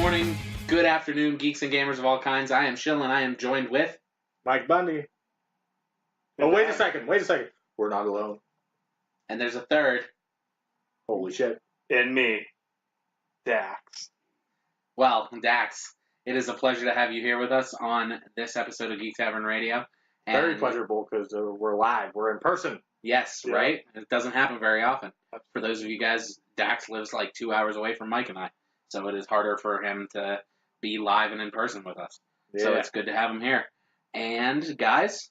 morning, good afternoon, geeks and gamers of all kinds. I am Shill, and I am joined with MikeBundy. Oh, wait a second. We're not alone. And there's a third. Holy shit. And me, Dax. Well, Dax, it is a pleasure to have you here with us on this episode of Geek Tavern Radio. And Very pleasurable because we're live. We're in person. Yes, Yeah. right? It doesn't happen very often. For those of you guys, Dax lives like 2 hours away from Mike and I, so it is harder for him to be live and in person with us. Yeah. So it's good to have him here. And, guys,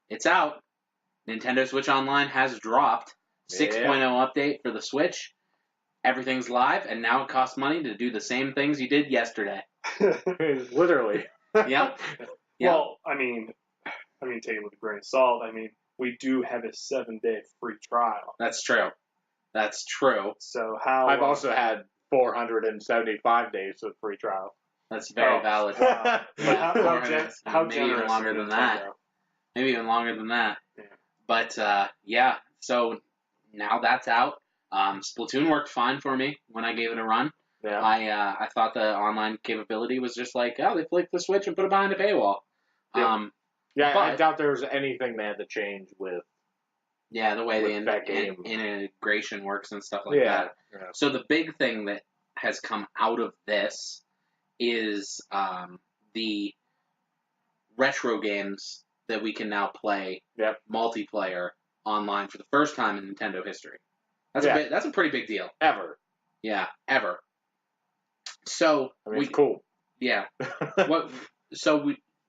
it's out. Nintendo Switch Online has dropped. 6.0 update for the Switch. Everything's live, and now it costs money to do the same things you did yesterday. Literally. Yep. Well, I mean, take it with a grain of salt. I mean, we do have a 7-day free trial. That's true. That's true. So how... I've also had 475 days of free trial. That's very valid. Wow. Yeah, how maybe generous even longer are than Nintendo? that. Maybe even longer than that. Yeah. But, yeah, so now that's out. Splatoon worked fine for me when I gave it a run. Yeah. I thought the online capability was just like, oh, they flicked the switch and put it behind a paywall. Yeah. But, I doubt there was anything they had to change with. Yeah, the way With that game. integration works and stuff like that. Yeah. So the big thing that has come out of this is the retro games that we can now play multiplayer online for the first time in Nintendo history. That's a pretty big deal. Ever. Yeah, ever. So it's cool. Yeah.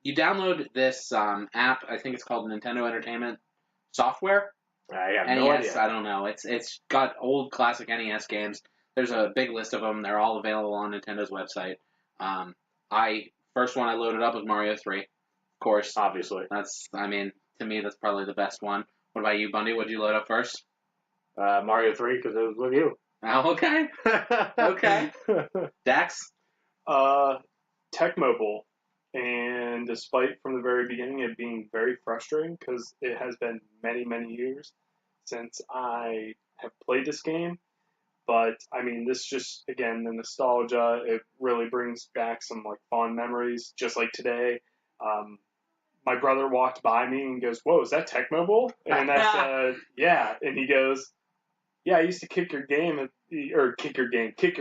You download this app. I think it's called Nintendo Entertainment Software. I have NES, no idea. I don't know. It's got old classic NES games. There's a big list of them. They're all available on Nintendo's website. First one I loaded up was Mario 3. Of course. Obviously. To me, that's probably the best one. What about you, Bundy? What did you load up first? Mario 3 because it was with you. Oh, okay. Okay. Dax? Tecmo. And despite from the very beginning it being very frustrating because it has been many, many years since I have played this game. But, this just, again, the nostalgia, it really brings back some, fond memories. Just like today, my brother walked by me and goes, "Whoa, is that Tecmo Bowl?" And I said, "Yeah." And he goes, "Yeah, I used to kick your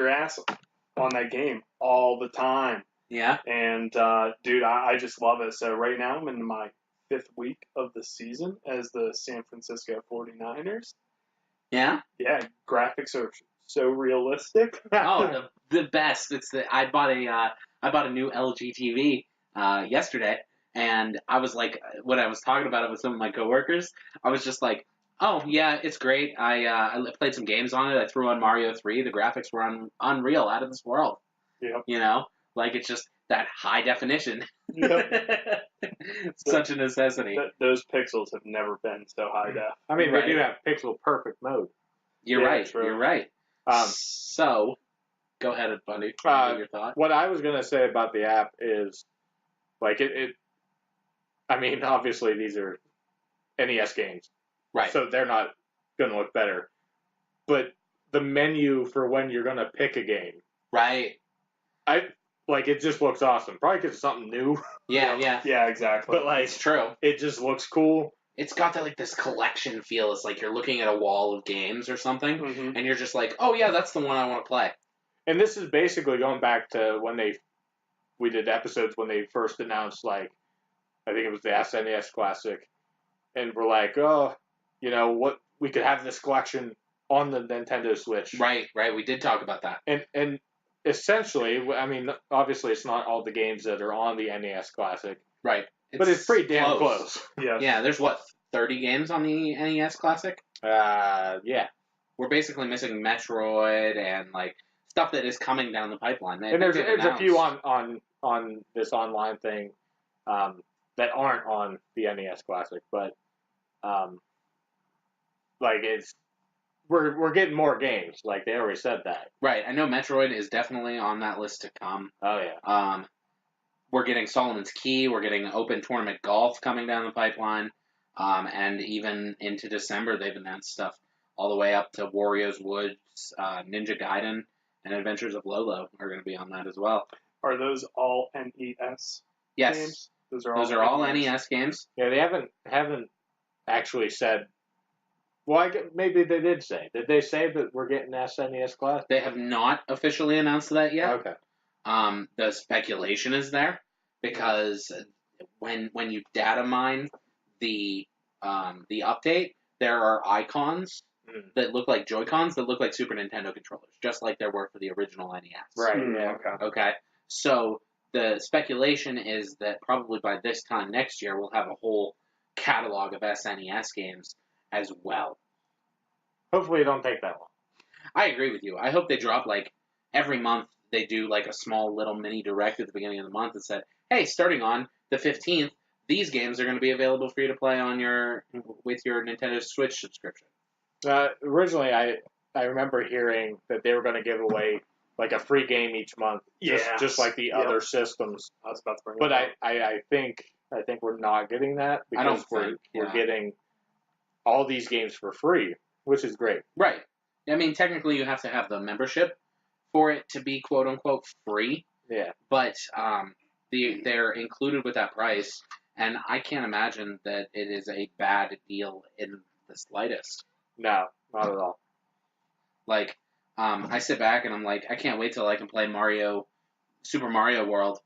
ass on that game all the time." Yeah. And, dude, I just love it. So right now I'm in my 5th week of the season as the San Francisco 49ers. Yeah? Yeah, graphics are so realistic. Oh, the best. I bought a new LG TV yesterday, and I was like, when I was talking about it with some of my coworkers, I was just like, oh yeah, it's great. I played some games on it. I threw on Mario 3. The graphics were unreal, out of this world. Yep. You know, it's just that high definition. Yep. Such a necessity. Those pixels have never been so high def. They do have pixel perfect mode. You're right. True. You're right. So, go ahead, Bundy. Your thought. What I was going to say about the app is, obviously these are NES games. Right. So they're not going to look better. But the menu for when you're going to pick a game. Right. It just looks awesome. Probably because it's something new. Yeah. Yeah, exactly. But, it's true. It just looks cool. It's got this collection feel. It's like you're looking at a wall of games or something, Mm-hmm. and you're just like, oh yeah, that's the one I want to play. And this is basically going back to when we did episodes when they first announced, I think it was the SNES Classic, and we're like, oh, what, we could have this collection on the Nintendo Switch. Right, we did talk about that. And essentially, obviously it's not all the games that are on the NES Classic. Right. But it's pretty damn close. Yeah. Yeah, there's 30 games on the NES Classic? Yeah. We're basically missing Metroid and, stuff that is coming down the pipeline. And there's a few on this online thing that aren't on the NES Classic, but we're getting more games. They already said that. Right. I know Metroid is definitely on that list to come. Oh yeah. We're getting Solomon's Key. We're getting Open Tournament Golf coming down the pipeline. And even into December, they've announced stuff all the way up to Wario's Woods, Ninja Gaiden, and Adventures of Lolo are going to be on that as well. Are those all NES Yes, games? Those are all NES games. Yeah, they haven't actually said. Well, maybe they did say. Did they say that we're getting SNES Classic? They have not officially announced that yet. Okay. The speculation is there because when you data mine the update, there are icons that look like Joy-Cons that look like Super Nintendo controllers, just like there were for the original NES. Right. Yeah. Okay. So the speculation is that probably by this time next year we'll have a whole catalog of SNES games as well. Hopefully, it don't take that long. I agree with you. I hope they drop like every month. They do like a small little mini direct at the beginning of the month that said, "Hey, starting on the 15th, these games are going to be available for you to play on with your Nintendo Switch subscription." Originally, I remember hearing that they were going to give away like a free game each month, just like the other systems. I was about to bring But it up. I think we're not getting that because we're getting all these games for free, which is great. Right. I mean, technically, you have to have the membership for it to be quote unquote free. Yeah. But they're included with that price, and I can't imagine that it is a bad deal in the slightest. No, not at all. Like, I sit back and I'm like, I can't wait till I can play Super Mario World,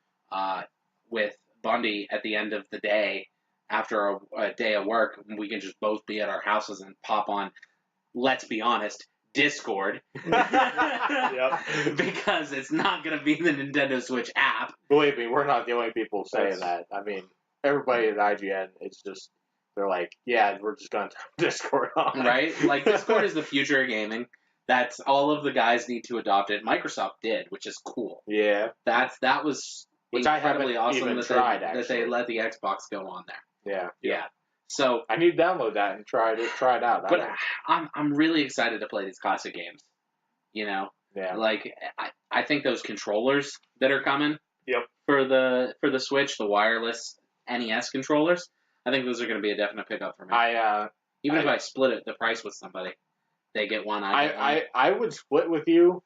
with Bundy at the end of the day after a day of work. We can just both be at our houses and pop on, let's be honest, Discord. Yep. Because it's not going to be the Nintendo Switch app. Believe me, we're not the only people saying that. I mean, everybody at IGN, it's just, they're like, yeah, we're just going to turn Discord on. Right? Like, Discord is the future of gaming. That's all of the guys need to adopt it. Microsoft did, which is cool. Yeah. That was which incredibly I haven't awesome even that tried, that they let the Xbox go on there. Yeah. Yeah. So I need to download that and try it out. But I'm really excited to play these classic games. You know? Yeah. Like I think those controllers that are coming Yep. for the Switch, the wireless NES controllers, I think those are going to be a definite pickup for me. Even if I split the price with somebody, they get one, I get one. I would split with you,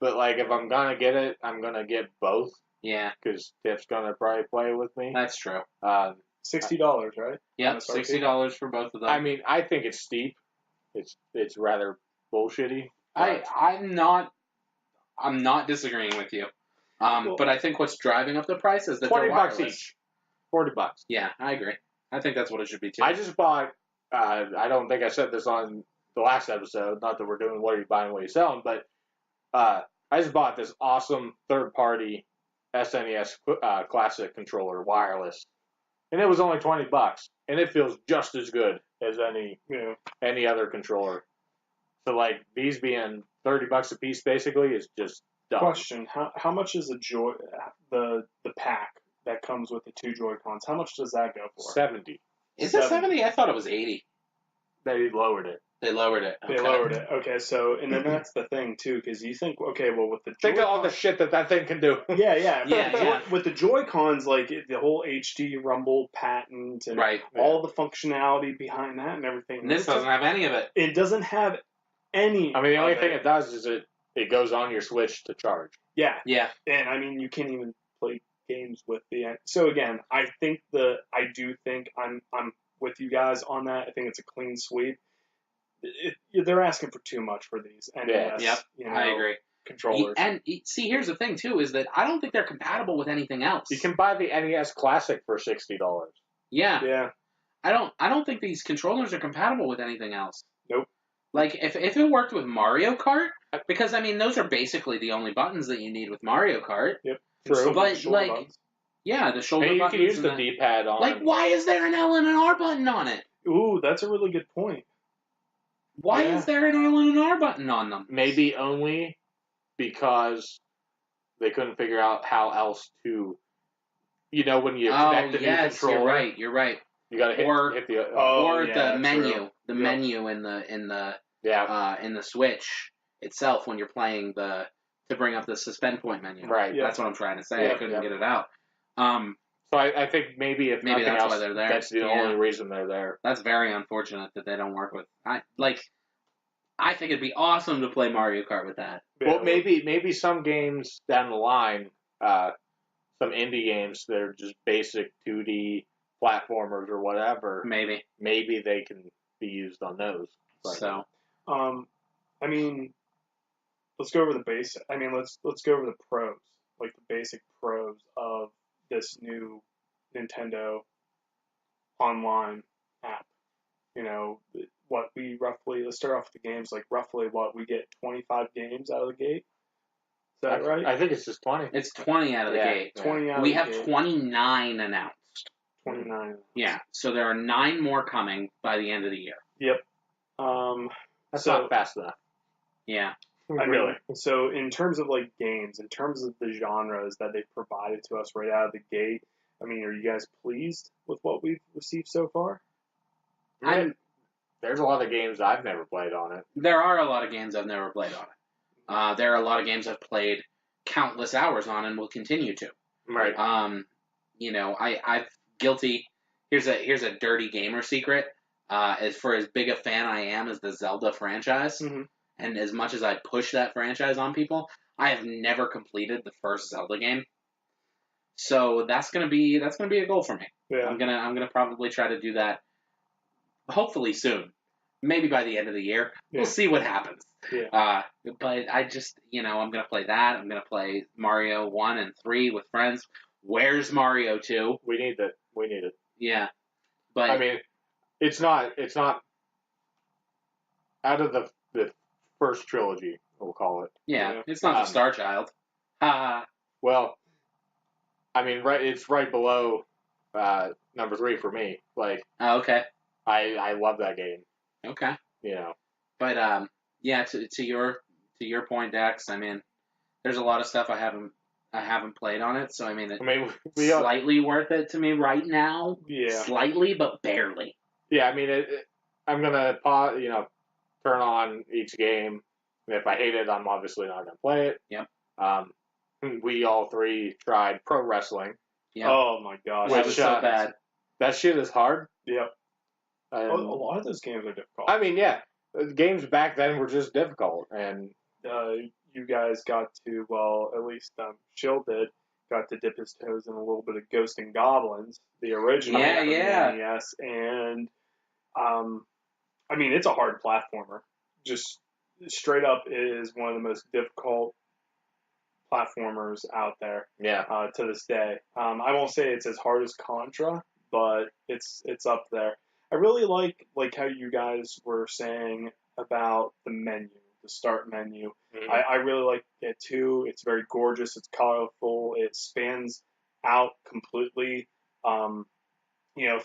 but like if I'm gonna get it, I'm gonna get both. Yeah. Because Tip's gonna probably play with me. That's true. $60, right? Yep, $60 for both of them. I mean, I think it's steep. It's rather bullshitty. I'm not disagreeing with you. But I think what's driving up the price is that $20 they're wireless. each. $40. Yeah, I agree. I think that's what it should be too. I just bought. I don't think I said this on the last episode. Not that we're doing what are you buying, what are you selling, but I just bought this awesome third-party SNES Classic controller, wireless, and it was only $20, and it feels just as good as any other controller. So like these being $30 a piece, basically, is just dumb. Question: How much is the pack that comes with the two Joy-Cons? How much does that go for? $70. Is it 70? I thought it was 80. They lowered it. They lowered it. Okay. They lowered it. Okay, so and then that's the thing too, because you think, okay, well with the think of all the shit that thing can do. Yeah. With the Joy-Cons, like the whole HD Rumble patent and all the functionality behind that and everything. This doesn't have any of it. It doesn't have any. I mean, the only thing it does is it goes on your Switch to charge. Yeah. Yeah. And I mean, you can't even play games with the. So again, I do think I'm with you guys on that. I think it's a clean sweep. They're asking for too much for these NES. Yep. I agree. Controllers. And see, here's the thing too: is that I don't think they're compatible with anything else. You can buy the NES Classic for $60. Yeah. Yeah. I don't think these controllers are compatible with anything else. Nope. Like if it worked with Mario Kart, because I mean those are basically the only buttons that you need with Mario Kart. Yep. True. But like, buttons. Yeah, the shoulder and you buttons. You can use the D-pad on. Like, why is there an L and an R button on it? Ooh, that's a really good point. Why is there an L and an R button on them? Maybe only because they couldn't figure out how else to, when you connect the new controller. You're right. You got to hit the the menu, menu in the Switch itself when you're playing to bring up the suspend point menu. Right. That's what I'm trying to say. I couldn't get it out. So I think maybe nothing that's else, why they're there. That's the only reason they're there. That's very unfortunate that they don't work with. I think it'd be awesome to play Mario Kart with that. Well, maybe some games down the line some indie games that are just basic 2D platformers or whatever, Maybe. they can be used on those. But, So, I mean, let's go over the basic. I mean, let's go over the pros, like the basic pros of this new Nintendo online app. You know, what we roughly, let's start off with the games, like roughly what we get 25 games out of the gate. Is that right? I think it's just 20. it's 20 out of the gate. 20 out We of have the gate. 29 announced. 29. Yeah, so there are 9 more coming by the end of the year. Yep. That's so, not fast enough. Yeah. I Really. mean, so in terms of like games, in terms of the genres that they've provided to us right out of the gate, I mean, are you guys pleased with what we've received so far? There's a lot of games I've never played on it. There are a lot of games I've never played on it. There are a lot of games I've played countless hours on and will continue to. Right. You know, I've guilty. Here's a dirty gamer secret. As for as big a fan I am as the Zelda franchise, Mm-hmm. and as much as I push that franchise on people, I have never completed the first Zelda game. So that's gonna be a goal for me. Yeah. I'm gonna probably try to do that. Hopefully soon, maybe by the end of the year. Yeah. We'll see what happens. Yeah. But I just, I'm gonna play that. I'm gonna play Mario 1 and 3 with friends. Where's Mario 2? We need it. Yeah, but I mean, it's not out of the first trilogy, we'll call it. yeah, it's not the Star Child. Well, I mean, it's right below number 3 for me. Like, Okay. I love that game. Okay. You know. But yeah, to your point, Dax. I mean, there's a lot of stuff I haven't played on it, so I mean, it's slightly worth it to me right now. Yeah. Slightly, but barely. Yeah, I mean, I'm gonna turn on each game. And if I hate it, I'm obviously not gonna play it. Yep. We all 3 tried pro wrestling. Yep. Oh my gosh. That was so bad. That shit is hard. Yep. A lot of those games are difficult. I mean, yeah, games back then were just difficult, and you guys got to, well, at least Shill got to dip his toes in a little bit of Ghost and Goblins, the original from the NES, and I mean, it's a hard platformer. Just straight up, it is one of the most difficult platformers out there. Yeah. To this day, I won't say it's as hard as Contra, but it's up there. I really like how you guys were saying about the menu, the start menu. Mm-hmm. I really like it too. It's very gorgeous. It's colorful. It spans out completely.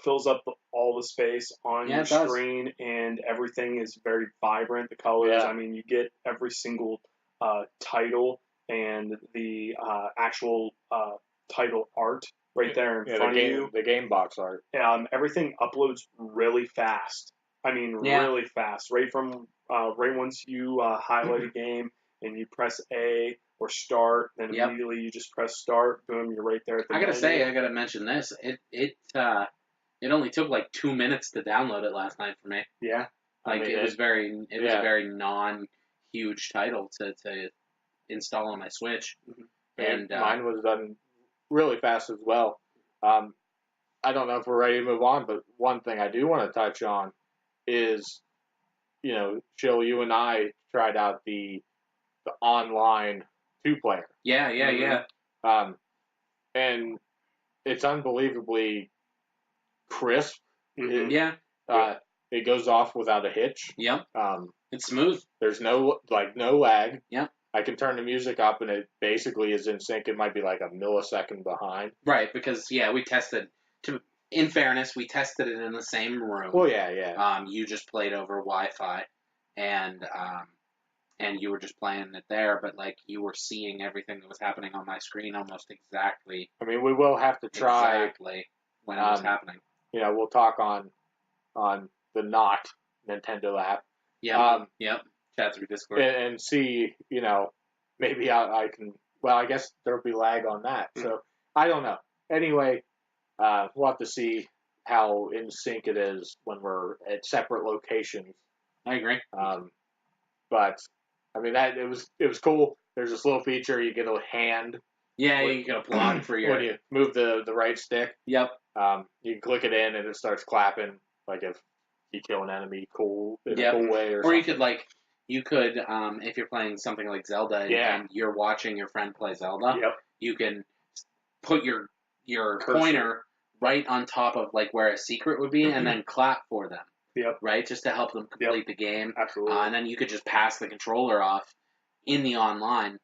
Fills up all the space on your screen, and everything is very vibrant. The colors. Yeah. I mean, you get every single title and the actual title art right there in front of you. The game box art. Everything uploads really fast. I mean, really fast. Right once you highlight a game and you press A or start, then immediately you just press start. Boom, you're right there at the menu. I gotta mention this. It only took like 2 minutes to download it last night for me. Yeah. It was a very non-huge title to install on my Switch. Mm-hmm. And mine was done really fast as well. I don't know if we're ready to move on, but one thing I do want to touch on is, Shill, you and I tried out the online 2-player. Yeah. And it's unbelievably crisp. Mm-hmm. It goes off without a hitch. Yep. It's smooth. There's no lag. Yep. I can turn the music up and it basically is in sync. It might be like a millisecond behind. Right, because we tested. In fairness, we tested it in the same room. Well, yeah. You just played over Wi-Fi, and you were just playing it there, but you were seeing everything that was happening on my screen almost exactly. I mean, we will have to try exactly when it was happening. We'll talk on the not Nintendo app. Yep. Chat through Discord and see. Maybe I can. Well, I guess there'll be lag on that. Mm-hmm. So I don't know. Anyway, we'll have to see how in sync it is when we're at separate locations. I agree. But I mean it was cool. There's this little feature, you get a hand Yeah, you can applaud for your. When you move the right stick, Yep. you can click it in and it starts clapping, like if you kill an enemy in a cool way or Or something. you could if you're playing something like Zelda and you're watching your friend play Zelda, you can put your Cursor. pointer right on top of like where a secret would be and then clap for them. Yep. Right? Just to help them complete the game. Absolutely. And then you could just pass the controller off in the online.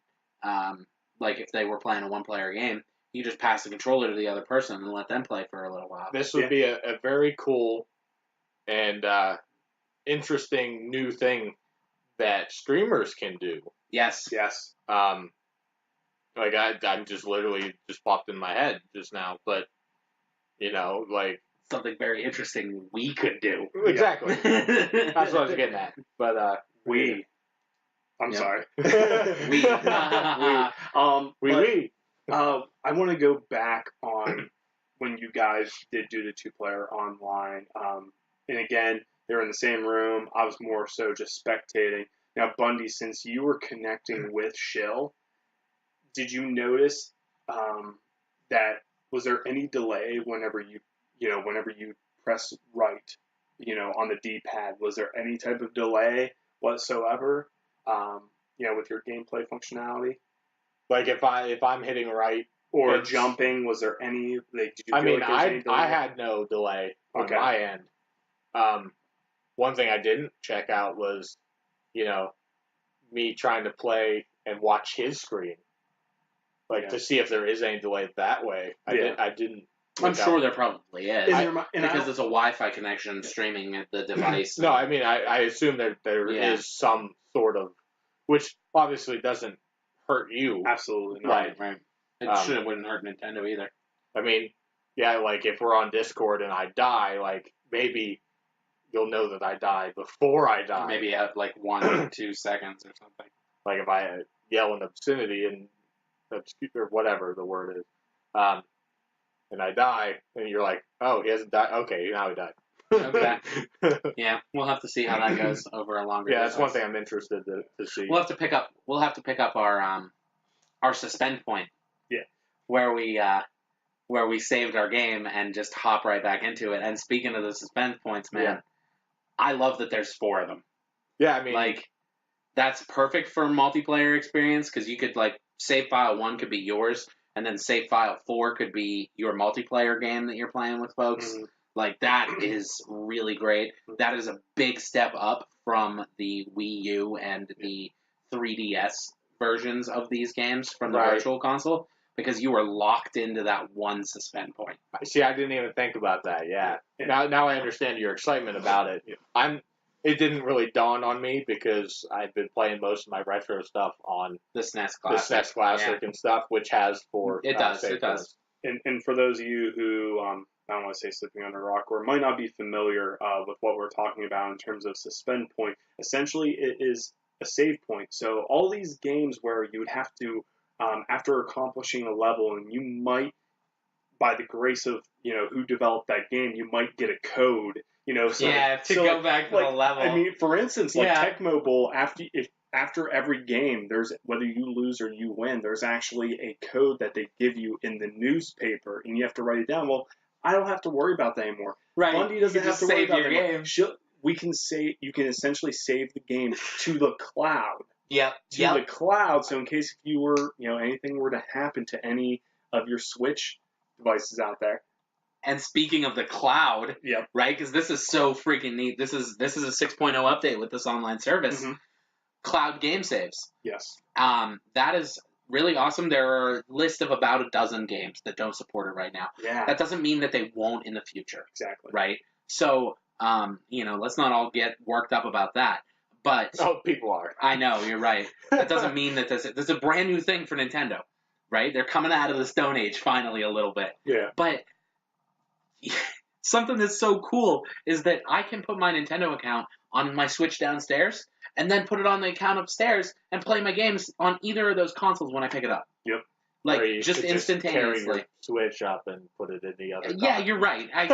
Like if they were playing a one-player game, you just pass the controller to the other person and let them play for a little while. This would be a very cool and interesting new thing that streamers can do. Yes. Like I'm just literally just popped in my head just now, but like something very interesting we could do. Exactly. That's what I was getting at. But I'm sorry. we. I want to go back on when you guys did do the 2-player online. And again, they were in the same room. I was more so just spectating. Now, Bundy, since you were connecting with Shill, did you notice that was there any delay whenever you press right, on the D-pad? Was there any type of delay whatsoever? With your gameplay functionality, like if I'm hitting right or jumping, was there any? Like, did you feel like there was any delay? I had no delay on my end. One thing I didn't check out was, me trying to play and watch his screen, to see if there is any delay that way. I didn't. I'm sure there probably is because it's a Wi-Fi connection streaming at the device. No, I mean I assume that there is some sort of, which obviously doesn't hurt you. Absolutely not. Right. It wouldn't hurt Nintendo either. I mean, like if we're on Discord and I die, like maybe you'll know that I died before I die. Maybe at like 1 or 2 seconds or something. Like if I yell an obscenity and or whatever the word is, and I die, and you're like, oh, he hasn't died. Okay, now he died. Okay. Yeah, we'll have to see how that goes over a longer. Yeah, that's one thing I'm interested to see. We'll have to pick up our suspend point. Yeah. Where we saved our game and just hop right back into it. And speaking of the suspend points, man, I love that there's 4 of them. Yeah, I mean, like that's perfect for multiplayer experience because you could save file 1 could be yours, and then save file 4 could be your multiplayer game that you're playing with folks. Mm-hmm. Like, that is really great. That is a big step up from the Wii U and the 3DS versions of these games from the Virtual Console, because you were locked into that one suspend point. See, I didn't even think about that, Now I understand your excitement about it. It didn't really dawn on me because I've been playing most of my retro stuff on the SNES Classic, and stuff, which has 4. It does. And for those of you who I don't want to say sleeping under a rock, or might not be familiar with what we're talking about in terms of suspend point, essentially it is a save point. So all these games where you would have to, after accomplishing a level, and you might, by the grace of who developed that game, you might get a code. Go back to the level. I mean, for instance, Tecmo Bowl, after every game, there's, whether you lose or you win, there's actually a code that they give you in the newspaper, and you have to write it down. Well, I don't have to worry about that anymore. Right. Bundy doesn't have to worry about your game. You can essentially save the game to the cloud. Yep. The cloud. So in case if you were, anything were to happen to any of your Switch devices out there. And speaking of the cloud, right? Because this is so freaking neat. This is a 6.0 update with this online service. Mm-hmm. Cloud game saves. Yes. That is really awesome. There are a list of about a dozen games that don't support it right now. Yeah. That doesn't mean that they won't in the future. Exactly. Right? So, let's not all get worked up about that. But people are. I know, you're right. That doesn't mean that this is a brand new thing for Nintendo, right? They're coming out of the Stone Age finally a little bit. Yeah. But something that's so cool is that I can put my Nintendo account on my Switch downstairs and then put it on the account upstairs and play my games on either of those consoles when I pick it up. Yep. Just instantaneously. Carry your Switch up and put it in the other console. Yeah, you're right. I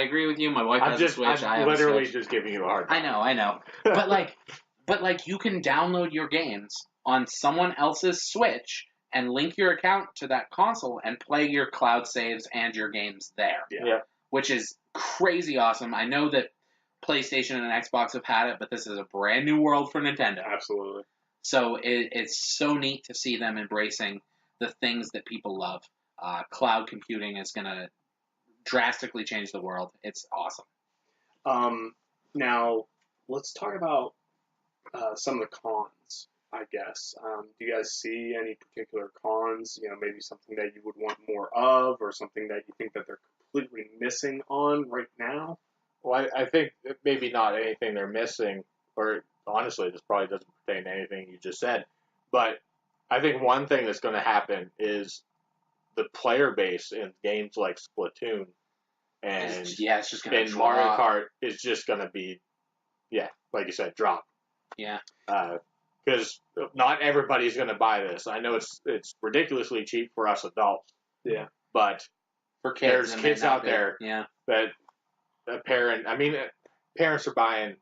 agree with you. My wife has a Switch. I'm literally just giving you a hard time. I know. But you can download your games on someone else's Switch and link your account to that console and play your cloud saves and your games there. Yeah. Which is crazy awesome. I know that PlayStation and Xbox have had it, but this is a brand new world for Nintendo. Absolutely. So it's so neat to see them embracing the things that people love. Cloud computing is going to drastically change the world. It's awesome. Now, let's talk about some of the cons, I guess. Do you guys see any particular cons? Maybe something that you would want more of, or something that you think that they're completely missing on right now? Well, I think maybe not anything they're missing, or honestly, this probably doesn't pertain to anything you just said. But I think one thing that's going to happen is the player base in games like Splatoon and it's just going to Mario Kart is just going to be, like you said, drop. Yeah. Because not everybody's going to buy this. I know it's ridiculously cheap for us adults. Yeah. But for kids, there's kids out there that parents are buying.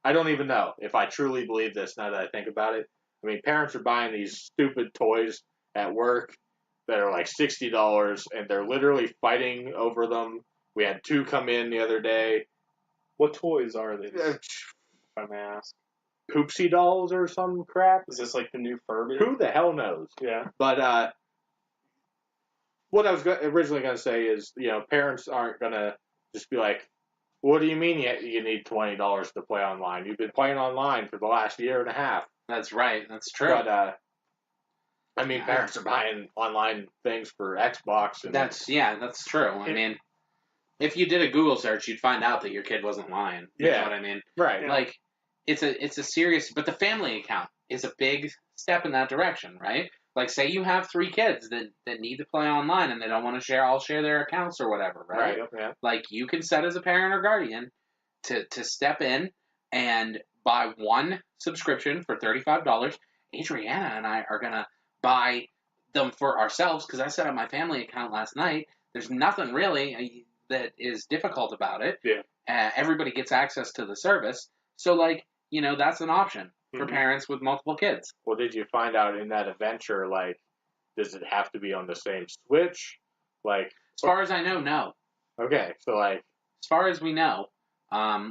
I don't even know if I truly believe this now that I think about it. I mean, parents are buying these stupid toys at work that are like $60, and they're literally fighting over them. We had 2 come in the other day. What toys are these, if I may ask? Poopsie dolls or some crap. Is this like the new Furby? Who the hell knows? Yeah. But what I was originally going to say is, parents aren't going to just be like, what do you mean you need $20 to play online? You've been playing online for the last year and a half. That's right. That's true. But, parents are buying online things for Xbox. And that's true. I mean, if you did a Google search, you'd find out that your kid wasn't lying. You know what I mean? Right. Like, it's a serious, but the family account is a big step in that direction, right? Like, say you have 3 kids that need to play online and they don't want to all share their accounts or whatever, right? Yeah. Like, you can set as a parent or guardian to step in and buy one subscription for $35. Adriana and I are going to buy them for ourselves because I set up my family account last night. There's nothing really that is difficult about it. Yeah. Everybody gets access to the service. So, that's an option for parents with multiple kids. Well, did you find out in that adventure, does it have to be on the same Switch? As far as I know, no. Okay, so as far as we know,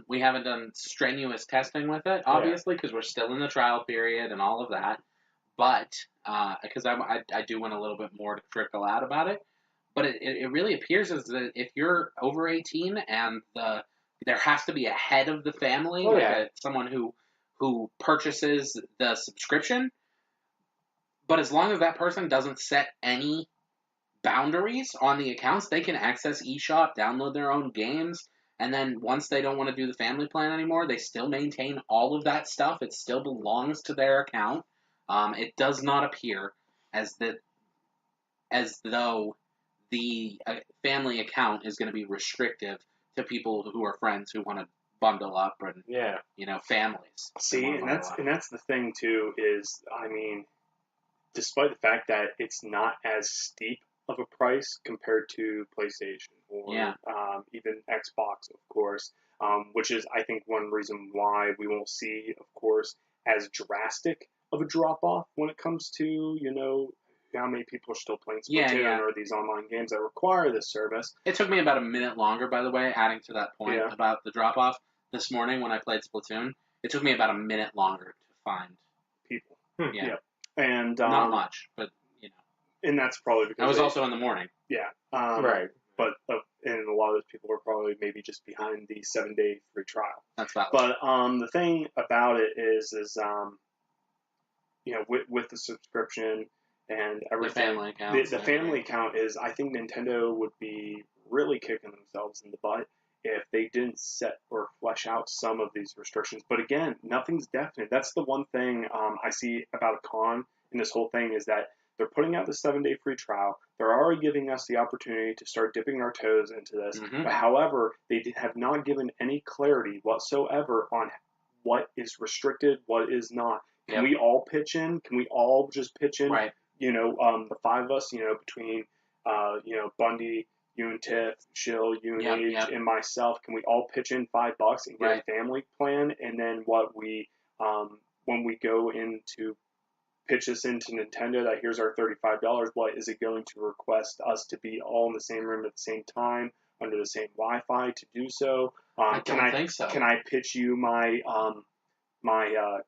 we haven't done strenuous testing with it, obviously, because we're still in the trial period and all of that. But, because I do want a little bit more to trickle out about it. But it really appears as that if you're over 18 and there has to be a head of the family, someone who purchases the subscription. But as long as that person doesn't set any boundaries on the accounts, they can access eShop, download their own games, and then once they don't want to do the family plan anymore, they still maintain all of that stuff. It still belongs to their account. It does not appear as though the family account is going to be restrictive to people who are friends who want to bundle up and families. See, and that's the thing too is, despite the fact that it's not as steep of a price compared to PlayStation or even Xbox, of course, which is I think one reason why we won't see, of course, as drastic of a drop off when it comes to how many people are still playing Splatoon or these online games that require this service. It took me about a minute longer, by the way, adding to that point about the drop-off this morning when I played Splatoon. It took me about a minute longer to find people. Yeah. And not much, but, And that's probably because... I was also in the morning. Yeah. Right. But, and a lot of those people are probably maybe just behind the 7-day free trial. That's valid. But the thing about it is with the subscription and everything, the family account. The family account is, I think Nintendo would be really kicking themselves in the butt if they didn't set or flesh out some of these restrictions. But again, nothing's definite. That's the one thing I see about a con in this whole thing is that they're putting out the 7-day free trial. They're already giving us the opportunity to start dipping our toes into this. Mm-hmm. But however, they have not given any clarity whatsoever on what is restricted, what is not. Can we all pitch in? Can we all just pitch in? Right. The 5 of us, between, Bundy, you and Tiff, Shill, you and Age, and myself, can we all pitch in $5 and get a family plan? And then what we, when we go into pitch this into Nintendo that here's our $35. What is it going to request us to be all in the same room at the same time under the same Wi-Fi to do so? I don't think so. Can I pitch you my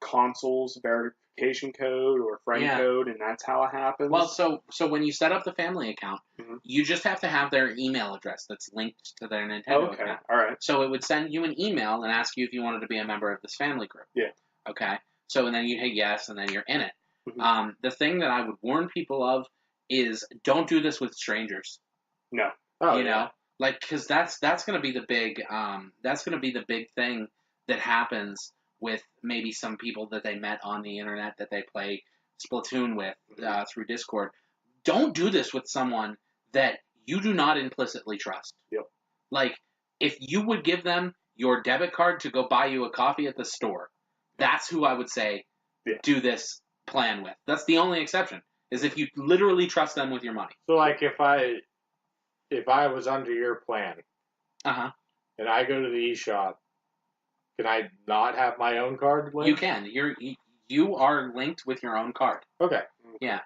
console's verification code or friend code, and that's how it happens? Well, so when you set up the family account, mm-hmm. you just have to have their email address that's linked to their Nintendo account. All right. So it would send you an email and ask you if you wanted to be a member of this family group. Yeah. Okay. So and then you hit yes, and then you're in it. Mm-hmm. The thing that I would warn people of is don't do this with strangers. No. You know, like because that's going to be the big thing that happens with maybe some people that they met on the internet that they play Splatoon with through Discord. Don't do this with someone that you do not implicitly trust. Yep. Like, if you would give them your debit card to go buy you a coffee at the store, that's who I would say do this plan with. That's the only exception, is if you literally trust them with your money. So, like, if I was under your plan, and I go to the eShop, can I not have my own card linked? You can. You are linked with your own card. Okay. Yeah.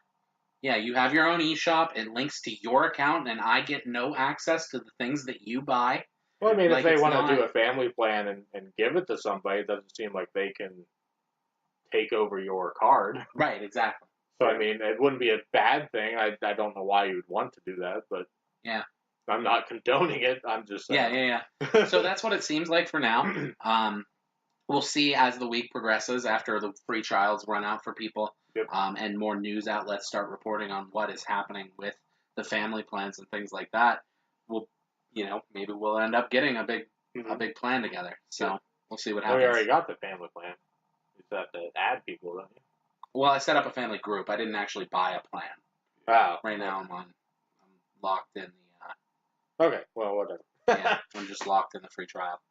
Yeah, you have your own eShop. It links to your account, and I get no access to the things that you buy. Well, I mean, if they want to do a family plan and give it to somebody, it doesn't seem like they can take over your card. Right, exactly. So, I mean, it wouldn't be a bad thing. I don't know why you would want to do that, but yeah, I'm not condoning it. I'm just saying. Yeah. So that's what it seems like for now. We'll see as the week progresses after the free trials run out for people. Yep. And more news outlets start reporting on what is happening with the family plans and things like that. Maybe we'll end up getting a big plan together. So we'll see what happens. We already got the family plan. You just have to add people, don't you? Well, I set up a family group. I didn't actually buy a plan. Wow. Right now I'm locked in the. Okay. Well, whatever. Yeah, I'm just locked in the free trial.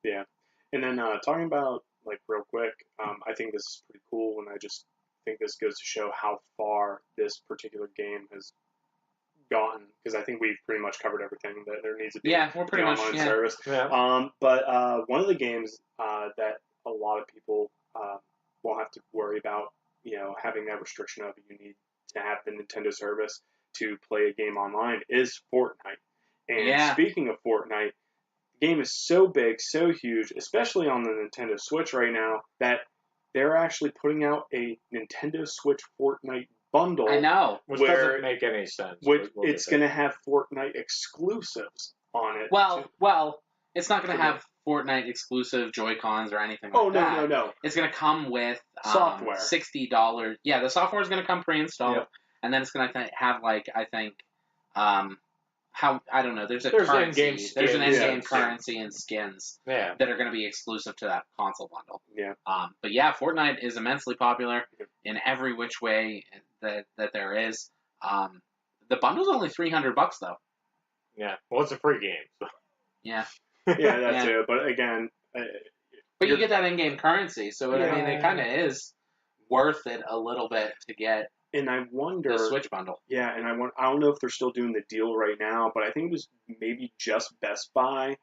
Yeah, and then talking about real quick, I think this is pretty cool, and I just think this goes to show how far this particular game has gotten, because I think we've pretty much covered everything that there needs to be. Yeah, we're pretty much online service. Yeah. But one of the games that a lot of people won't have to worry about, having that restriction of you need to have the Nintendo service to play a game online is Fortnite. And speaking of Fortnite, the game is so big, so huge, especially on the Nintendo Switch right now, that they're actually putting out a Nintendo Switch Fortnite bundle. I know. Which doesn't make any sense. It's going to have Fortnite exclusives on it. Well, it's not going to have Fortnite exclusive Joy-Cons or anything like that. No. It's going to come with software. $60. Yeah, the software is going to come pre-installed, and then it's going to have I don't know. There's currency. There's an in-game currency and skins that are going to be exclusive to that console bundle. Yeah. But yeah, Fortnite is immensely popular in every which way that there is. The bundle's only $300 though. Yeah. Well, it's a free game. So. Yeah. Yeah, that's it. But again, but you get that in-game currency, so it kind of is worth it a little bit to get. And I wonder the Switch bundle. Yeah, and I don't know if they're still doing the deal right now, but I think it was maybe just Best Buy,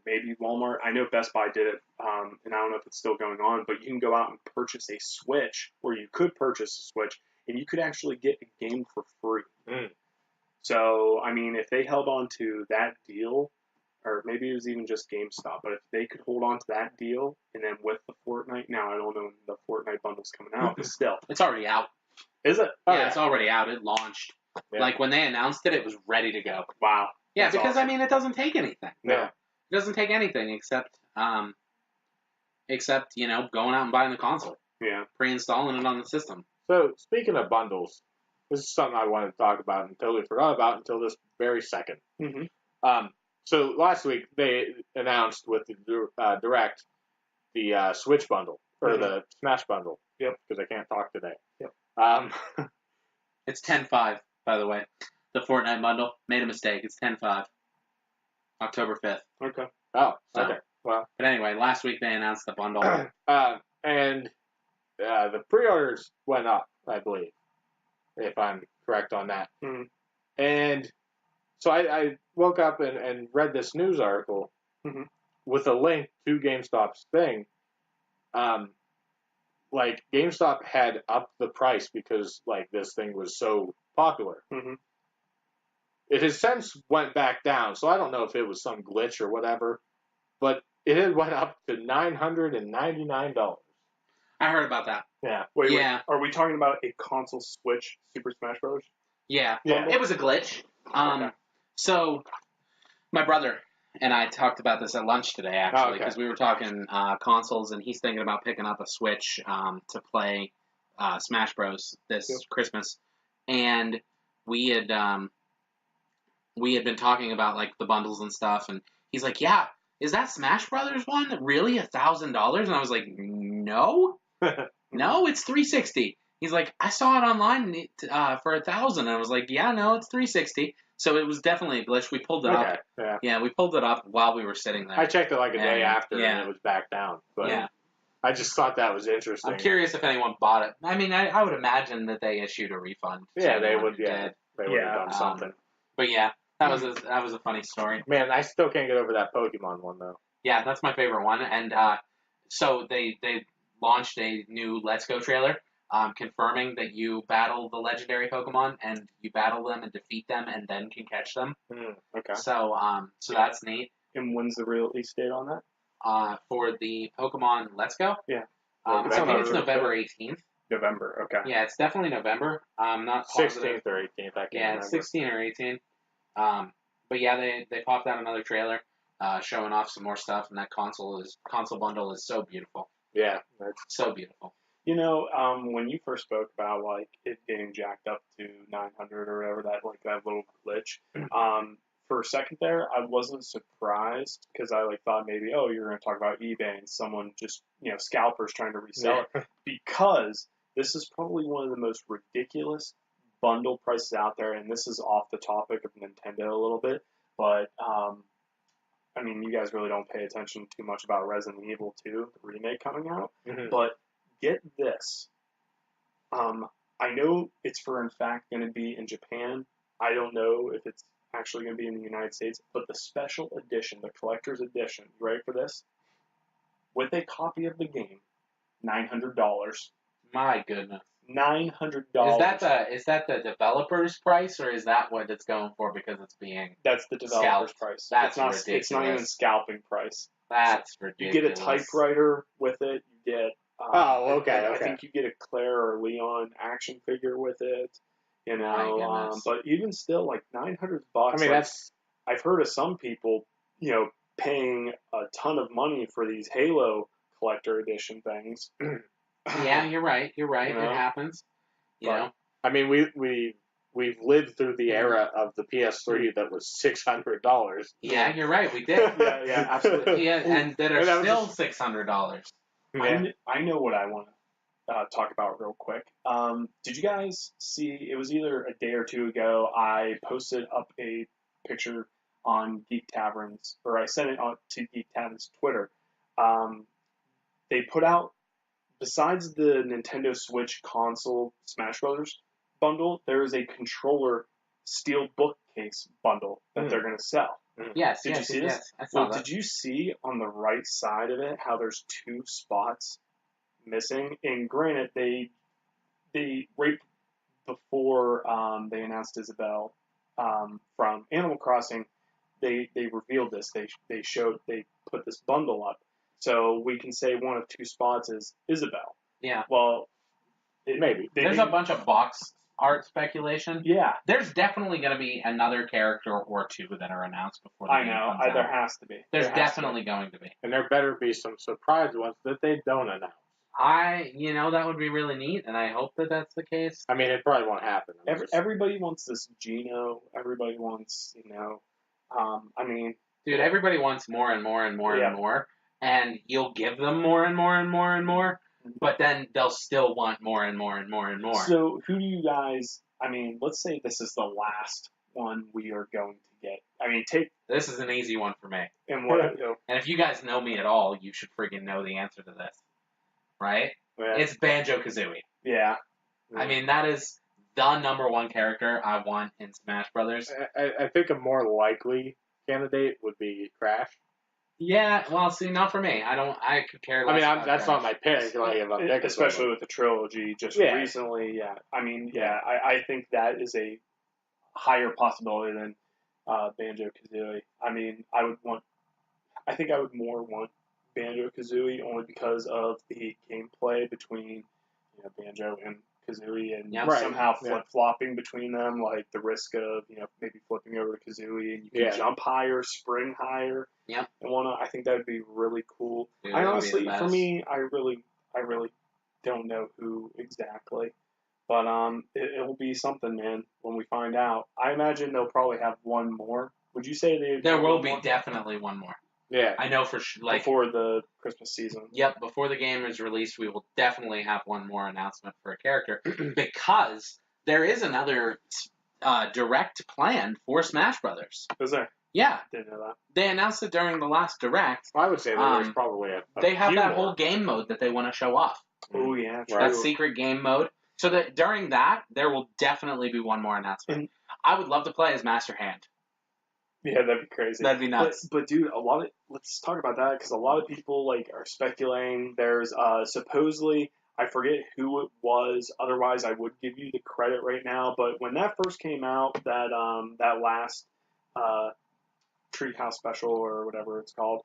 maybe Walmart. I know Best Buy did it, and I don't know if it's still going on, but you can go out and purchase a Switch, or you could purchase a Switch, and you could actually get a game for free. Mm. So, I mean, if they held on to that deal, or maybe it was even just GameStop, but if they could hold on to that deal, and then with the Fortnite, now I don't know when the Fortnite bundle's coming out, but still. It's already out. Is it? Yeah, it's already out. It launched. Yeah. Like, when they announced it, it was ready to go. Wow. Yeah, That's because, awesome. I mean, it doesn't take anything. No. It doesn't take anything except going out and buying the console. Yeah. Pre-installing it on the system. So, speaking of bundles, this is something I wanted to talk about and totally forgot about until this very second. Mm-hmm. So, last week, they announced with the Direct the Switch bundle, or the Smash bundle. Yep. Because I can't talk today. Yep. It's 10/5, by the way. The Fortnite bundle. Made a mistake. It's 10/5. October 5th. Okay. Oh, So, okay. Well. But anyway, last week they announced the bundle. And the pre-orders went up, I believe, if I'm correct on that. Mm-hmm. And so I woke up and read this news article with a link to GameStop's thing. like GameStop had upped the price because like this thing was so popular. Mm-hmm. It has since went back down, so I don't know if it was some glitch or whatever, but it had went up to $999. I heard about that. Yeah. Wait, Yeah. are we talking about a console Switch Super Smash Bros? Yeah. Yeah. It was a glitch. Okay. So my brother and I talked about this at lunch today, actually, because we were talking consoles, and he's thinking about picking up a Switch to play Smash Bros. This Christmas, and we had been talking about like the bundles and stuff, and he's like, "Yeah, is that Smash Brothers one really $1,000?" And I was like, "No, no, it's $360." He's like, "I saw it online for $1,000." And I was like, "Yeah, no, it's $360." So it was definitely a glitch. We pulled it up. Yeah, we pulled it up while we were sitting there. I checked it like a day after, and it was back down. But I just thought that was interesting. I'm curious if anyone bought it. I mean, I would imagine that they issued a refund. Yeah, they would. Yeah, they would have done something. But yeah, that was a funny story. Man, I still can't get over that Pokemon one though. Yeah, that's my favorite one. And so they launched a new Let's Go trailer, confirming that you battle the legendary Pokemon and you battle them and defeat them and then can catch them. Okay. So that's neat. And when's the release date on that? For the Pokemon Let's Go? Yeah. I think it's November 18th. November, okay. Yeah, it's definitely November. I'm not positive. 16th or 18th, I can't remember. It's 16 or 18. But yeah, they popped out another trailer showing off some more stuff, and that console bundle is so beautiful. Yeah. It's so beautiful. You know, when you first spoke about like it getting jacked up to 900 or whatever, that little glitch, for a second there, I wasn't surprised because I like thought maybe, oh, you're going to talk about eBay and someone just, scalpers trying to resell it, because this is probably one of the most ridiculous bundle prices out there, and this is off the topic of Nintendo a little bit, but I mean, you guys really don't pay attention too much about Resident Evil 2, the remake coming out, but get this. I know it's for in fact going to be in Japan. I don't know if it's actually going to be in the United States, but the special edition, the collector's edition, you ready for this? With a copy of the game, $900. My goodness. $900. Is that the developer's price, or is that what it's going for because it's being That's the developer's price. That's ridiculous. It's not even scalping price. That's ridiculous. You get a typewriter with it. You get okay. I think you get a Claire or Leon action figure with it. But even still, like $900. I mean, I've heard of some people, paying a ton of money for these Halo collector edition things. Yeah, you're right. It happens. I mean, we've lived through the era of the PS3 that was $600. Yeah, you're right. We did. yeah, absolutely. Yeah, and that are still $600. Yeah. I know what I want to talk about real quick. Did you guys see? It was either a day or two ago. I posted up a picture on Geek Taverns, or I sent it on to Geek Taverns Twitter. They put out, besides the Nintendo Switch console Smash Brothers bundle, there is a controller steel bookcase bundle that they're going to sell. Yes. Did you see this? Yes, I saw that. Did you see on the right side of it how there's two spots missing? And granted, they right before they announced Isabelle from Animal Crossing, they revealed this. They put this bundle up, so we can say one of two spots is Isabelle. Yeah. Well, maybe there's a bunch of box art speculation. Yeah. There's definitely going to be another character or two that are announced before the game comes out. There has to be. There's definitely going to be. And there better be some surprise ones that they don't announce. That would be really neat, and I hope that that's the case. I mean, it probably won't happen. Everybody wants this Geno. Everybody wants, Dude, everybody wants more and more and more and more, and you'll give them more and more and more and more, but then they'll still want more and more and more and more. So who do you guys, let's say this is the last one we are going to get. This is an easy one for me. And and if you guys know me at all, you should freaking know the answer to this. Right? Yeah. It's Banjo-Kazooie. Yeah. I mean, that is the number one character I want in Smash Brothers. I think a more likely candidate would be Crash. Yeah, well, see, not for me. I could care less. I mean, about that's Crash. not my pick. Like, if I'm picking Especially someone. with the trilogy just Yeah. recently. Yeah, I mean, I think that is a higher possibility than Banjo-Kazooie. I mean, I think I would more want Banjo-Kazooie only because of the gameplay between Banjo and Kazooie and Yeah. Right. somehow Yeah. flip-flopping between them, like the risk of maybe flipping over to Kazooie and you can jump higher, spring higher, Yep. and whatnot. I think that would be really cool. Dude, I that would be honestly, the for best. me, I really don't know who exactly. But it will be something, man, when we find out. I imagine they'll probably have one more. Would you say There will be more definitely one more. Yeah. I know for sure. Like, before the Christmas season? yep, before the game is released, we will definitely have one more announcement for a character because there is another direct planned for Smash Brothers. Is there? Yeah, Didn't know that. they announced it during the last direct. I would say that there's probably a They have few that more. whole game mode that they want to show off. Oh yeah, true. That secret game mode. So that during that, there will definitely be one more announcement. I would love to play as Master Hand. Yeah, that'd be crazy. That'd be nuts. But dude, let's talk about that because a lot of people are speculating. There's supposedly, I forget who it was. Otherwise, I would give you the credit right now. But when that first came out, that last Treehouse special or whatever it's called,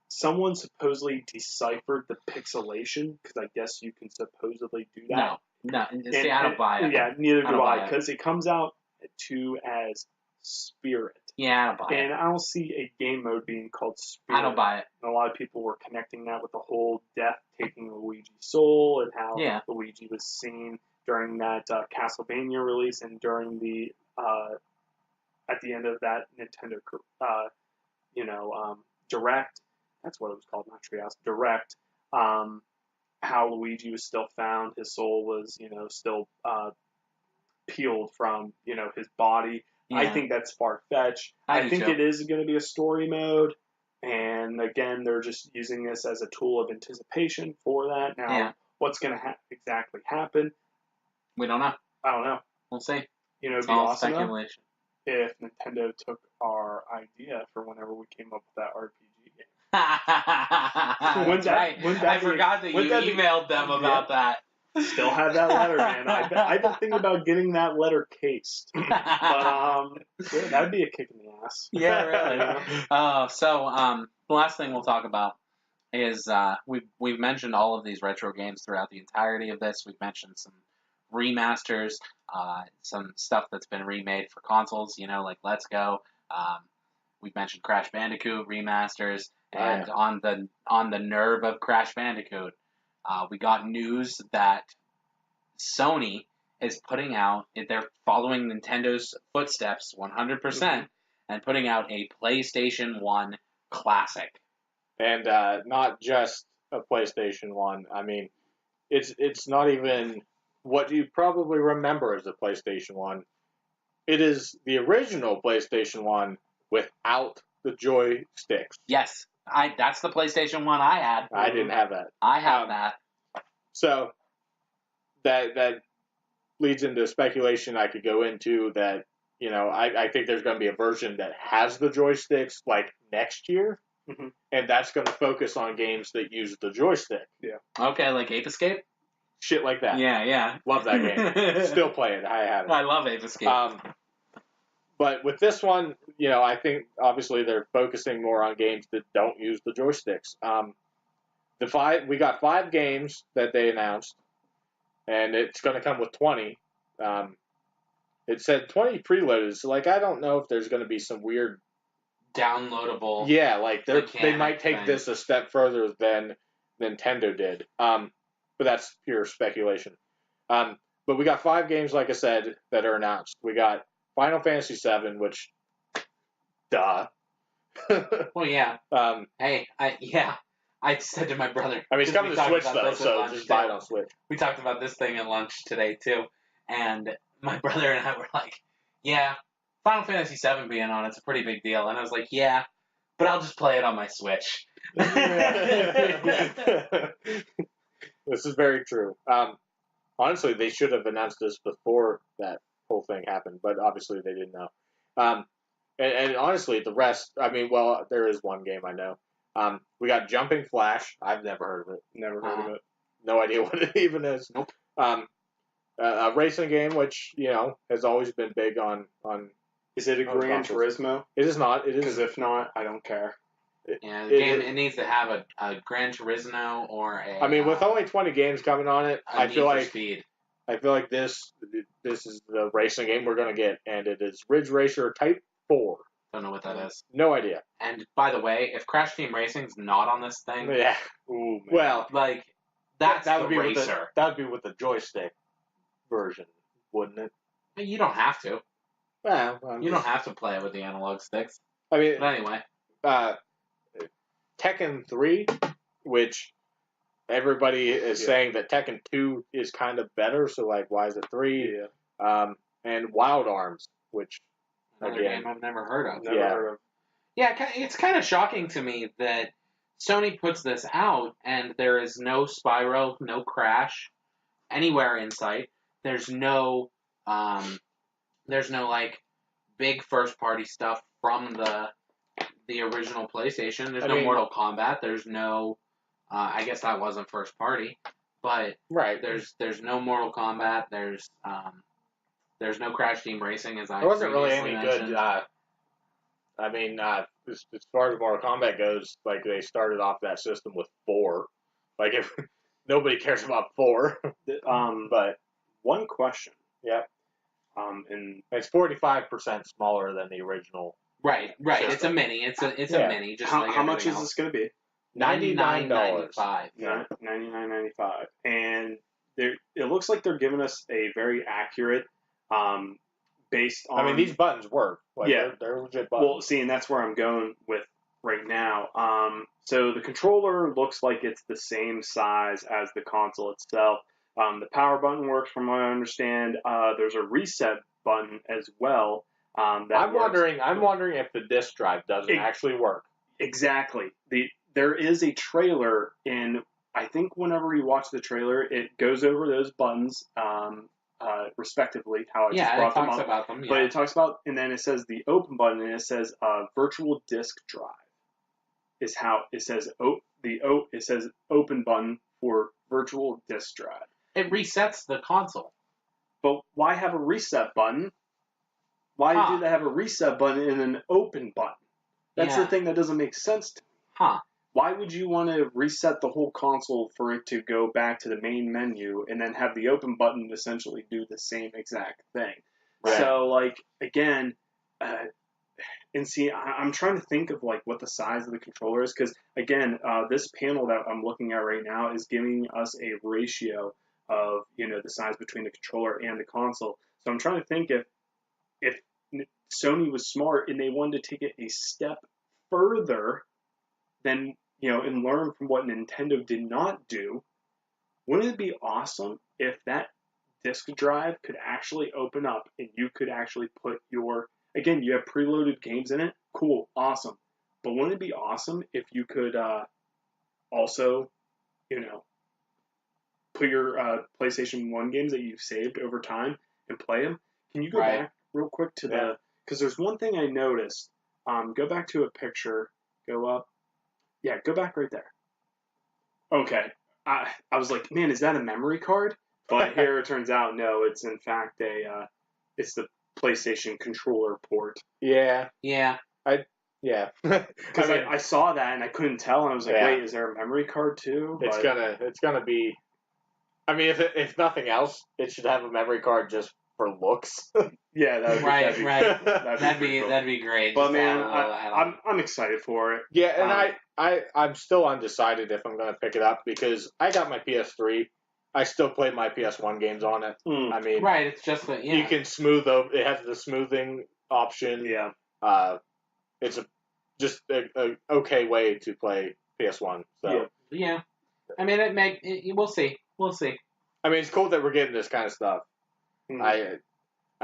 someone supposedly deciphered the pixelation because I guess you can supposedly do that. No. See, I don't buy it. Yeah, neither do buy I, it. because it comes out as Spirit. Yeah, I don't buy it. And I don't see a game mode being called Spirit. I don't buy it. And a lot of people were connecting that with the whole death taking Luigi's soul and how Luigi was seen during that Castlevania release and during the at the end of that Nintendo Direct. That's what it was called, not Treehouse. Direct. How Luigi was still found, his soul was still peeled from his body. Yeah. I think that's far-fetched. I think it is going to be a story mode, and again, they're just using this as a tool of anticipation for that. Now, what's going to exactly happen? We don't know. I don't know. We'll see. It'd be awesome speculation if Nintendo took our idea for whenever we came up with that RPG game. I forgot that you emailed them about that. Still have that letter, man. I've been thinking about getting that letter cased. But that'd be a kick in the ass. Yeah, really. So the last thing we'll talk about is we've mentioned all of these retro games throughout the entirety of this. We've mentioned some remasters, some stuff that's been remade for consoles, like Let's Go. We've mentioned Crash Bandicoot remasters, and on the nerve of Crash Bandicoot, we got news that Sony is putting out, they're following Nintendo's footsteps 100%, and putting out a PlayStation 1 classic. And not just a PlayStation 1. I mean, it's not even what you probably remember as a PlayStation 1. It is the original PlayStation 1 without the joysticks. Yes, that's the PlayStation 1 I had. I didn't have that. I have that. So that leads into speculation I could go into that, I think there's going to be a version that has the joysticks next year. Mm-hmm. And that's going to focus on games that use the joystick. Yeah. Okay, like Ape Escape? Shit like that. Yeah. Love that game. Still play it. I have it. I love Ape Escape. But with this one, I think obviously they're focusing more on games that don't use the joysticks. We got 5 games that they announced, and it's going to come with 20. It said 20 preloaded, so I don't know if there's going to be some weird downloadable. Yeah, they might take this a step further than Nintendo did. But that's pure speculation. But we got 5 games, like I said, that are announced. We got Final Fantasy VII, which, duh. Well, yeah. I said to my brother. I mean, it's coming to Switch though, so just buy it on Switch. We talked about this thing at lunch today too, and my brother and I were like, "Yeah, Final Fantasy VII being on it's a pretty big deal," and I was like, "Yeah, but I'll just play it on my Switch." This is very true. Honestly, they should have announced this before that whole thing happened, but obviously they didn't know. And honestly, the rest. I mean, well, there is one game I know. We got Jumping Flash. I've never heard of it. Never heard of it. No idea what it even is. Nope. A racing game, which has always been big on. Is it a Gran Turismo? It is not. It is Because if not, I don't care. Yeah, the game it needs to have a Gran Turismo or a. I mean, with only 20 games coming on it, I feel like Speed. I feel like this is the racing game we're gonna get, and it is Ridge Racer Type 4. Don't know what that is. No idea. And by the way, if Crash Team Racing's not on this thing, Yeah. Ooh, man. Well, like that would be racer. that would be with the joystick version, wouldn't it? You don't have to. Well, you don't have to play it with the analog sticks. I mean, but anyway, Tekken 3, which everybody is saying that Tekken 2 is kind of better, so like, why is it 3? Yeah. And Wild Arms, which another game I've never heard of. Never heard of. Yeah, it's kind of shocking to me that Sony puts this out and there is no Spyro, no Crash anywhere in sight. There's no like big first party stuff from the original PlayStation. There's no Mortal Kombat. There's no I guess that wasn't first party, but right. There's no Mortal Kombat. There's no Crash Team Racing as I There wasn't really any mentioned. good. I mean, as far as Mortal Kombat goes, like they started off that system with 4. Like if nobody cares about 4. But one question. Yeah. And it's 45% smaller than the original. Right. System. It's a mini. It's a mini. Just how much is this going to be? $99.95. Yeah, $99.95. And it looks like they're giving us a very accurate, based on. I mean, these buttons work. Like, yeah, they're legit buttons. Well, see, and that's where I'm going with right now. So the controller looks like it's the same size as the console itself. The power button works, from what I understand. There's a reset button as well. I'm wondering if the disk drive doesn't actually work. Exactly. There is a trailer, and I think whenever you watch the trailer, it goes over those buttons, respectively. How I just brought them up. Talks about them. Yeah. But it talks about, and then it says the open button, and it says virtual disk drive. Is how it says. It says open button for virtual disk drive. It resets the console. But why have a reset button? Why do they have a reset button and an open button? That's the thing that doesn't make sense to me. Huh. Why would you want to reset the whole console for it to go back to the main menu and then have the open button essentially do the same exact thing? Right. So, like, again, and see, I'm trying to think of, like, what the size of the controller is, because, again, this panel that I'm looking at right now is giving us a ratio of, the size between the controller and the console. So I'm trying to think if Sony was smart and they wanted to take it a step further than, and learn from what Nintendo did not do, wouldn't it be awesome if that disk drive could actually open up and you could actually put again, you have preloaded games in it? Cool, awesome. But wouldn't it be awesome if you could also, put your PlayStation 1 games that you've saved over time and play them? Can you go back real quick to because there's one thing I noticed. Go back to a picture. Go up. Yeah, go back right there. Okay. I was like, man, is that a memory card? But here it turns out, no, it's in fact it's the PlayStation controller port. Yeah. Yeah. Because I saw that and I couldn't tell, and I was like, wait, is there a memory card too? It's gonna be. I mean, if nothing else, it should have a memory card just for looks. Yeah, that'd be great. But man, I'm excited for it. Yeah, and I'm still undecided if I'm gonna pick it up because I got my PS3. I still play my PS1 games on it. I mean, it's just that you can smooth over. It has the smoothing option. Yeah. It's just a okay way to play PS1. So yeah. I mean, we'll see. We'll see. I mean, it's cool that we're getting this kind of stuff. I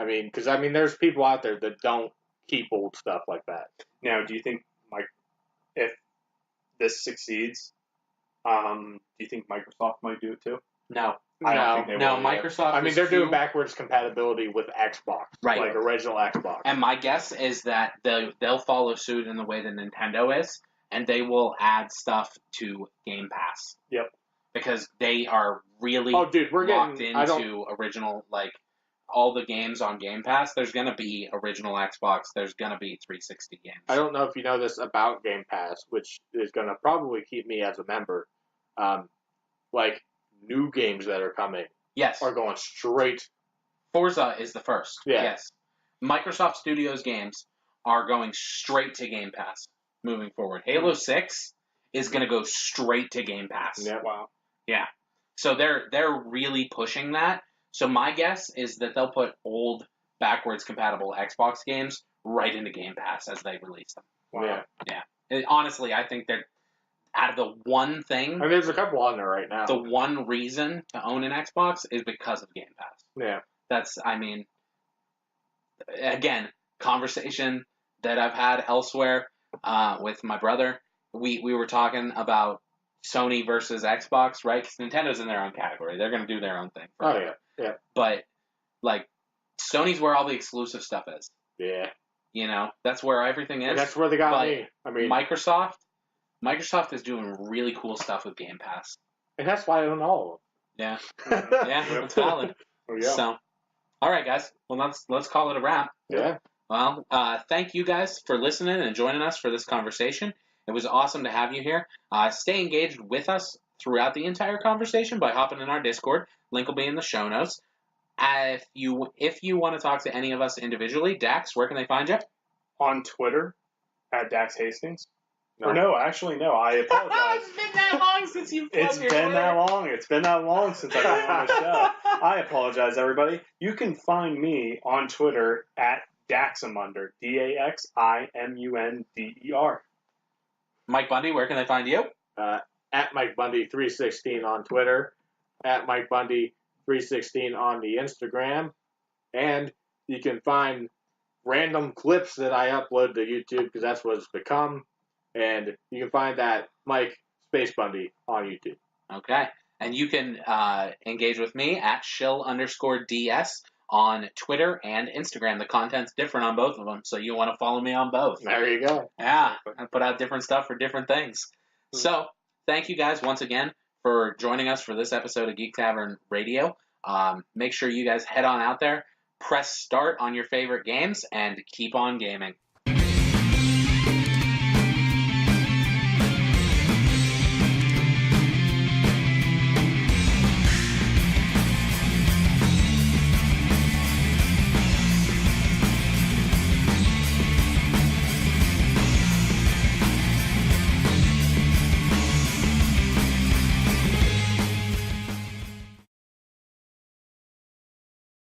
mean, because there's people out there that don't keep old stuff like that. Now, do you think, Mike, if this succeeds, do you think Microsoft might do it too? No. I don't think they No, will yet. Microsoft. I mean, is they're doing too- backwards compatibility with Xbox, Right. like original Xbox. And my guess is that they'll follow suit in the way that Nintendo is, and they will add stuff to Game Pass. Yep. Because they are really Oh, dude, we're locked getting into original, like, all the games on Game Pass. There's going to be original Xbox. There's going to be 360 games. I don't know if you know this about Game Pass, which is going to probably keep me as a member. Like, new games that are coming Yes. are going straight. Forza is the first. Yeah. Yes. Microsoft Studios games are going straight to Game Pass moving forward. Halo 6 is going to go straight to Game Pass. Yeah. Wow. Yeah. So they're really pushing that. So my guess is that they'll put old backwards compatible Xbox games right into Game Pass as they release them. Wow. Yeah. Honestly, I think they're out of the one thing, I mean, there's a couple on there right now. the one reason to own an Xbox is because of Game Pass. Yeah. That's, I mean, again, conversation that I've had elsewhere with my brother. We were talking about Sony versus Xbox, right? Because Nintendo's in their own category. They're going to do their own thing. Oh, yeah. Yeah. But, like, Sony's where all the exclusive stuff is. Yeah. You know? That's where everything is. And that's where they got But me. I mean, Microsoft is doing really cool stuff with Game Pass. and that's why I own all Yeah. of them. Yeah, that's valid. Oh, yeah. So, all right, guys. Well, let's call it a wrap. Yeah. Well, thank you guys for listening and joining us for this conversation. It was awesome to have you here. Stay engaged with us throughout the entire conversation by hopping in our Discord. Link will be in the show notes. If you want to talk to any of us individually, Dax, where can they find you? On Twitter, at Dax Hastings. No. Or no, actually, no. I apologize. It's been that long since you've It's been that long. It's been that long since I've been on the show. I apologize, everybody. You can find me on Twitter at Daximunder. DAXIMUNDER. Mike Bundy, where can they find you? At Mike Bundy 316 on Twitter, at Mike Bundy 316 on the Instagram, and you can find random clips that I upload to YouTube because that's what it's become, and you can find that Mike Space Bundy on YouTube. Okay. And you can engage with me at Shill_DS on Twitter and Instagram. The content's different on both of them, so you want to follow me on both. There you go. Yeah, I put out different stuff for different things. So, thank you guys once again for joining us for this episode of Geek Tavern Radio. Make sure you guys head on out there, press start on your favorite games, and keep on gaming.